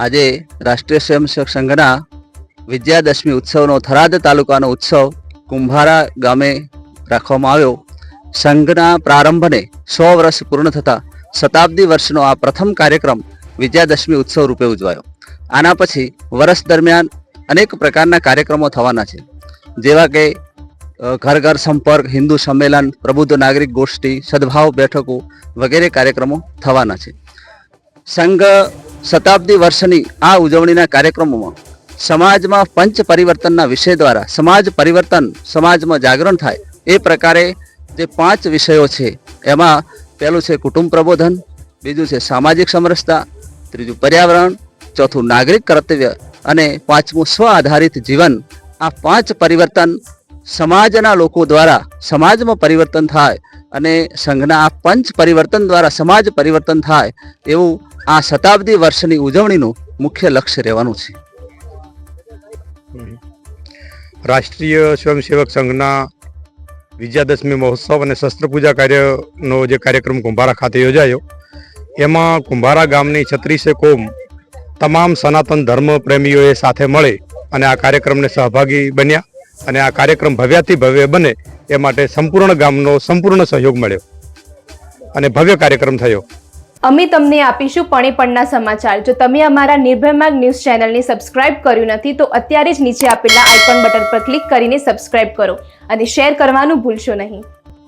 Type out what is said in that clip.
આજે રાષ્ટ્રીય સ્વયંસેવક સંઘના વિજયાદશમી ઉત્સવનો થરાદ તાલુકાનો ઉત્સવ કુંભારા ગામે રાખવામાં આવ્યો. સંઘના પ્રારંભને 100 વર્ષ પૂર્ણ થતા શતાબ્દી વર્ષનો આ પ્રથમ કાર્યક્રમ વિજયાદશમી ઉત્સવ રૂપે ઉજવાયો. આના પછી વર્ષ દરમિયાન અનેક પ્રકારના કાર્યક્રમો થવાના છે, જેવા કે ઘર ઘર સંપર્ક, હિન્દુ સંમેલન, પ્રબુદ્ધ નાગરિક ગોષ્ઠી, સદભાવ બેઠકો વગેરે કાર્યક્રમો થવાના છે. સંઘ શતાબ્દી વર્ષની આ ઉજવણીના કાર્યક્રમોમાં સમાજમાં પંચ પરિવર્તનના વિષય દ્વારા સમાજ પરિવર્તન, સમાજમાં જાગરણ થાય એ પ્રકારે જે 5 વિષયો છે એમાં પહેલું છે કુટુંબ પ્રબોધન, બીજું છે સામાજિક સમરસતા, ત્રીજું પર્યાવરણ, ચોથું નાગરિક કર્તવ્ય અને પાંચમું સ્વ આધારિત જીવન. આ 5 પરિવર્તન સમાજના લોકો દ્વારા સમાજમાં પરિવર્તન થાય અને સંઘના આ પંચ પરિવર્તન દ્વારા સમાજ પરિવર્તન થાય એવું આ શતાબ્દી વર્ષની ઉજવણીનું મુખ્ય લક્ષ્ય રહેવાનું છે. રાષ્ટ્રીય સ્વયંસેવક સંઘના વિજયાદશમી મહોત્સવ અને શસ્ત્રપૂજા કાર્યનો જે કાર્યક્રમ કુંભારા ખાતે યોજાયો, એમાં કુંભારા ગામની 36 કોમ તમામ સનાતન ધર્મ પ્રેમીઓએ સાથે મળી અને આ કાર્યક્રમને સહભાગી બન્યા અને આ કાર્યક્રમ ભવ્યાથી ભવ્ય બને એ માટે સંપૂર્ણ ગામનો સંપૂર્ણ સહયોગ મળ્યો અને ભવ્ય કાર્યક્રમ થયો. અમે તમને આપીશું પણેપણના સમાચાર. જો તમે અમારા નિર્ભય માર્ગ ન્યૂઝ ચેનલને સબસ્ક્રાઇબ કર્યું નથી તો અત્યારે જ નીચે આપેલા આઇકોન બટન પર ક્લિક કરીને સબસ્ક્રાઇબ કરો અને શેર કરવાનું ભૂલશો નહીં.